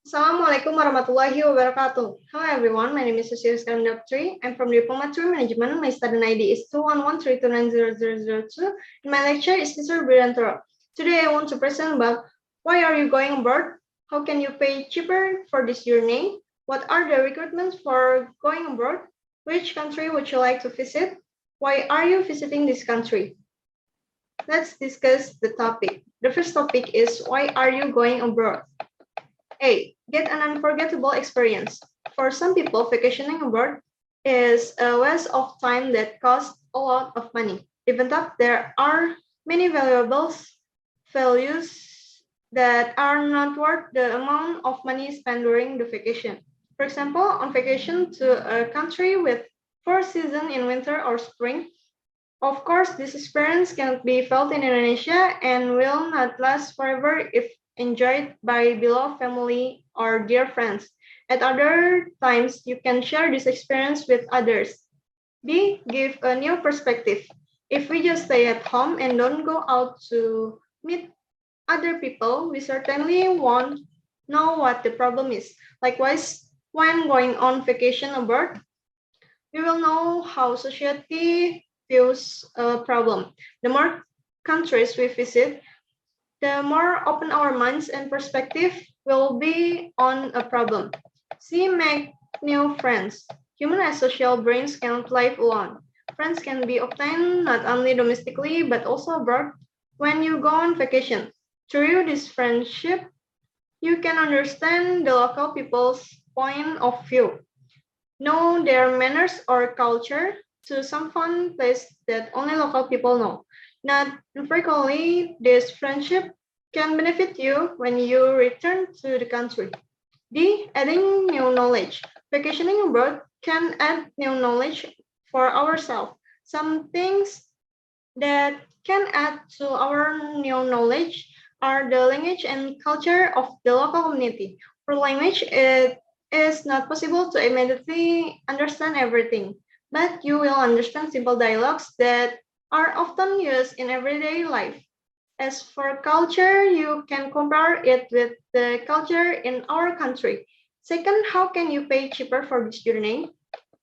Assalamualaikum warahmatullahi wabarakatuh. Hello everyone, my name is Yosi Riska. I'm from Diploma 3 Management. My student ID is 21132900002. And my lecture is Mr. Budiantoro. Today I want to present about why are you going abroad? How can you pay cheaper for this journey? What are the requirements for going abroad? Which country would you like to visit? Why are you visiting this country? Let's discuss the topic. The first topic is why are you going abroad? A. Get an unforgettable experience. For some people, vacationing abroad is a waste of time that costs a lot of money. Even though there are many values that are not worth the amount of money spent during the vacation. For example, on vacation to a country with 4 seasons in winter or spring, of course, this experience can be felt in Indonesia and will not last forever if enjoyed by beloved family or dear friends. At other times, you can share this experience with others. B. Give a new perspective. If we just stay at home and don't go out to meet other people, we certainly won't know what the problem is. Likewise, when going on vacation abroad, we will know how society views a problem. The more countries we visit, the more open our minds and perspective will be on a problem. C. Make new friends. Human as social brains cannot live alone. Friends can be obtained not only domestically but also abroad when you go on vacation. Through this friendship, you can understand the local people's point of view, know their manners or culture to some fun place that only local people know. Not infrequently, this friendship can benefit you when you return to the country. D. Adding new knowledge. Vacationing abroad can add new knowledge for ourselves. Some things that can add to our new knowledge are the language and culture of the local community. For language, it is not possible to immediately understand everything, but you will understand simple dialogues that are often used in everyday life. As for culture, you can compare it with the culture in our country. Second, how can you pay cheaper for this journey?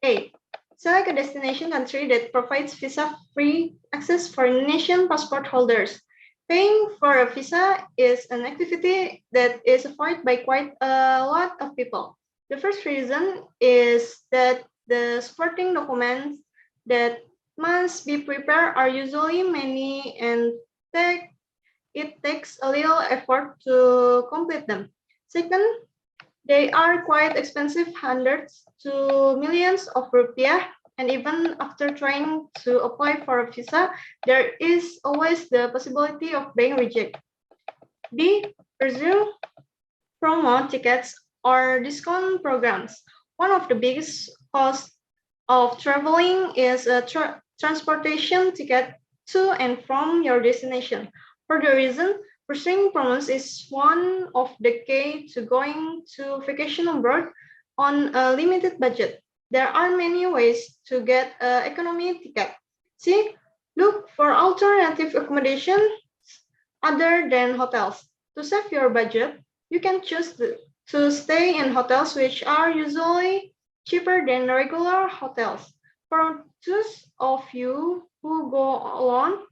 A. Select a destination country that provides visa-free access for Indonesian passport holders. Paying for a visa is an activity that is avoided by quite a lot of people. The first reason is that the supporting documents that must be prepared are usually many and it takes a little effort to complete them. Second, they are quite expensive, hundreds to millions of rupiah, and even after trying to apply for a visa, there is always the possibility of being rejected. B. Pursue promo tickets or discount programs. One of the biggest costs of traveling is a transportation ticket to and from your destination. For the reason, pursuing promos is one of the key to going to vacation abroad on a limited budget. There are many ways to get an economy ticket. See, look for alternative accommodation other than hotels. To save your budget, you can choose to stay in hotels which are usually cheaper than regular hotels. For those of you who go alone,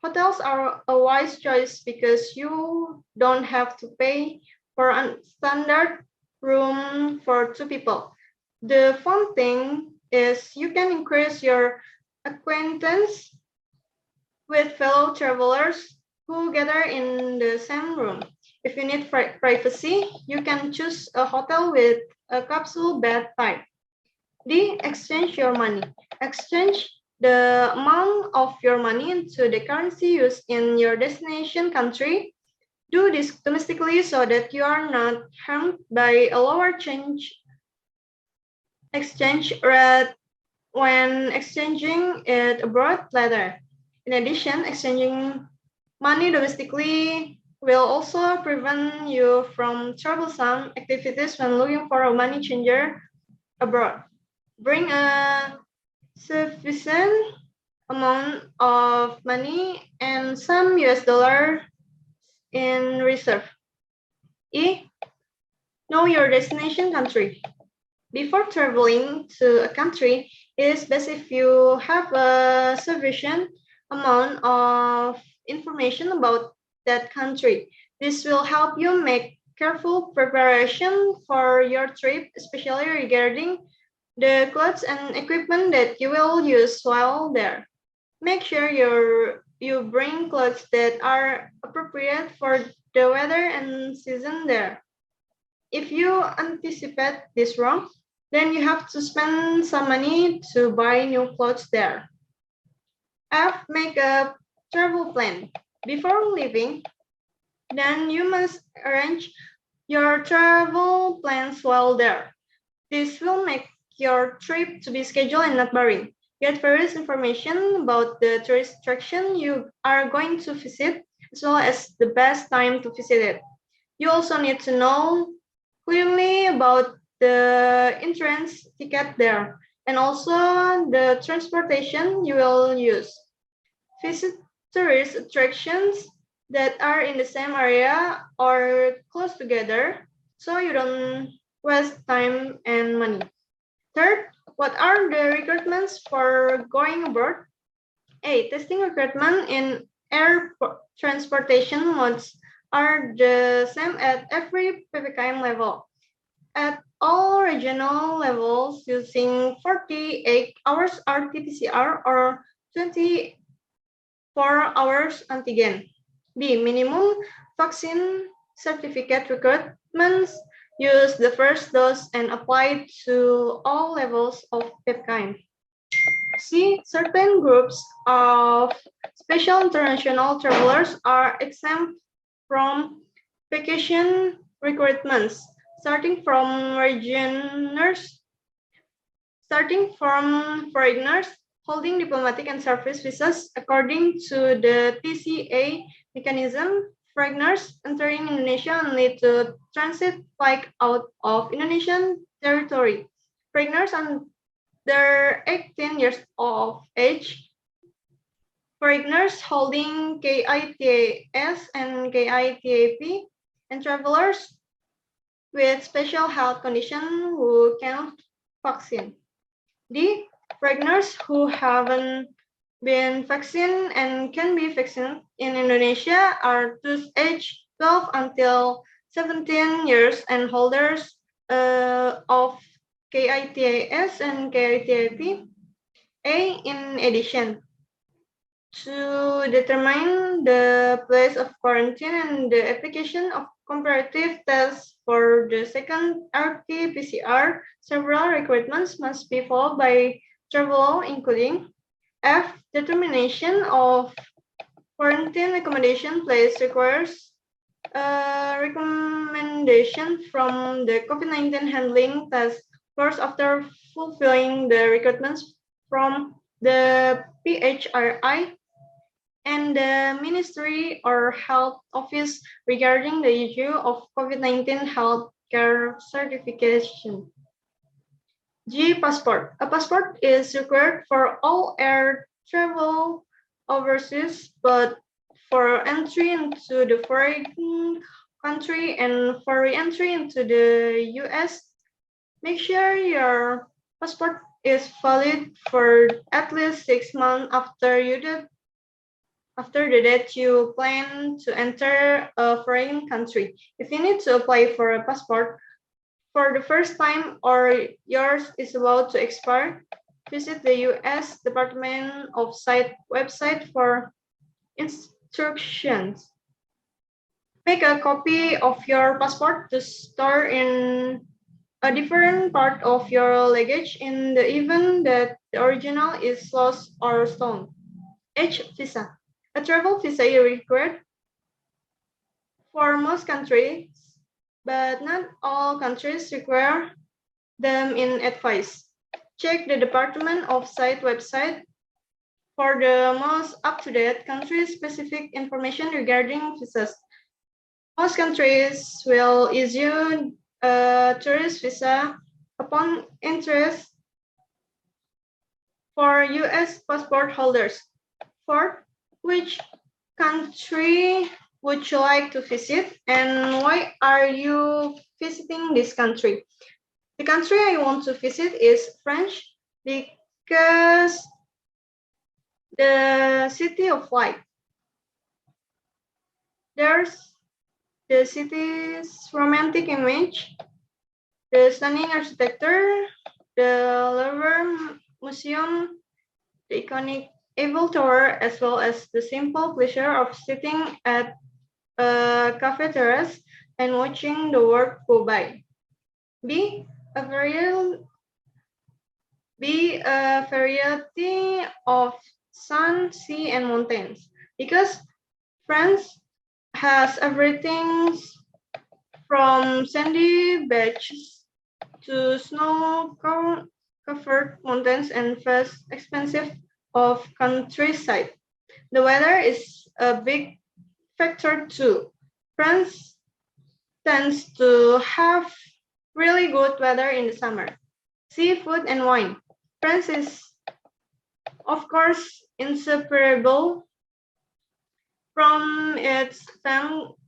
hotels are a wise choice because you don't have to pay for a standard room for 2 people. The fun thing is you can increase your acquaintance with fellow travelers who gather in the same room. If you need privacy, you can choose a hotel with a capsule bed type. D. Exchange your money. Exchange the amount of your money into the currency used in your destination country. Do this domestically so that you are not harmed by a lower exchange rate when exchanging it abroad later. In addition, exchanging money domestically will also prevent you from troublesome activities when looking for a money changer abroad. Bring a sufficient amount of money and some US dollar in reserve. E. Know your destination country. Before traveling to a country, it is best if you have a sufficient amount of information about that country. This will help you make careful preparation for your trip, especially regarding the clothes and equipment that you will use while there. Make sure you bring clothes that are appropriate for the weather and season there. If you anticipate this wrong, then you have to spend some money to buy new clothes there. F. Make a travel plan. Before leaving, then you must arrange your travel plans while there. This will make your trip to be scheduled and not boring. Get various information about the tourist attraction you are going to visit, as well as the best time to visit it. You also need to know clearly about the entrance ticket there and also the transportation you will use. Visit tourist attractions that are in the same area or close together so you don't waste time and money. Third, what are the requirements for going abroad? A. Testing requirement in air transportation modes are the same at every PPKM level. At all regional levels, using 48 hours RT-PCR or 24 hours antigen. B. Minimum vaccine certificate requirements. Use the first dose and apply to all levels of PPKM. C. Certain groups of special international travelers are exempt from vacation requirements, starting from foreigners holding diplomatic and service visas according to the TCA mechanism. Foreigners entering Indonesia only to transit flight out of Indonesian territory. Foreigners under 18 years of age, foreigners holding KITAS and KITAP, and travelers with special health condition who cannot vaccine. D. Foreigners who haven't been vaccinated and can be vaccinated in Indonesia are those aged 12 until 17 years and holders of KITAS and KITAP. A. In addition, to determine the place of quarantine and the application of comparative tests for the second RT-PCR, several requirements must be followed by travel, including F. Determination of quarantine accommodation place requires a recommendation from the COVID-19 handling task force after fulfilling the requirements from the PHRI and the Ministry or Health Office regarding the issue of COVID-19 healthcare certification. G. Passport. A passport is required for all air travel overseas, but for entry into the foreign country and for re-entry into the US, make sure your passport is valid for at least 6 months after the date you plan to enter a foreign country. If you need to apply for a passport for the first time or yours is about to expire, visit the U.S. Department of State website for instructions. Make a copy of your passport to store in a different part of your luggage in the event that the original is lost or stolen. H. Visa. A travel visa is required for most countries, but not all countries require them in advice. Check the Department of State website for the most up-to-date country-specific information regarding visas. Most countries will issue a tourist visa upon interest for U.S. passport holders. Fourth, which country would you like to visit, and why are you visiting this country? The country I want to visit is France because the city of light. There's the city's romantic image, the stunning architecture, the Louvre Museum, the iconic Eiffel Tower, as well as the simple pleasure of sitting at a cafe terrace and watching the world go by. B, a variety of sun, sea, and mountains, because France has everything from sandy beaches to snow-covered mountains and vast expanses of countryside. The weather is a big factor too. France tends to have really good weather in the summer. Seafood and wine. France is, of course, inseparable from its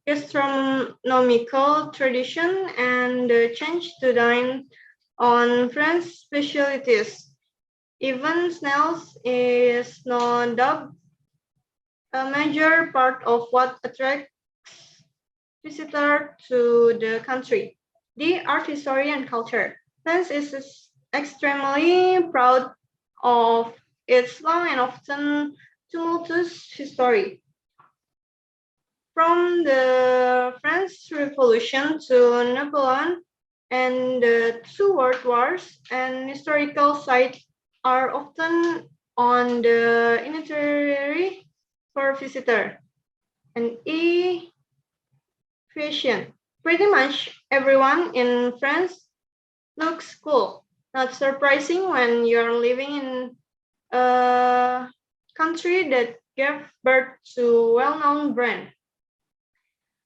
gastronomical tradition and the change to dine on French specialties. Even snails is no doubt a major part of what attracts visitors to the country. The art, history, and culture. France is extremely proud of its long and often tumultuous history. From the French Revolution to Napoleon and the two world wars, and historical sites are often on the itinerary for visitor. And fashion. Pretty much everyone in France looks cool. Not surprising when you're living in a country that gave birth to well-known brand.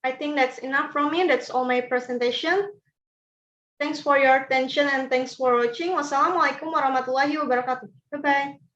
I think that's enough from me. That's all my presentation. Thanks for your attention and thanks for watching. Wassalamualaikum warahmatullahi wabarakatuh. Bye-bye.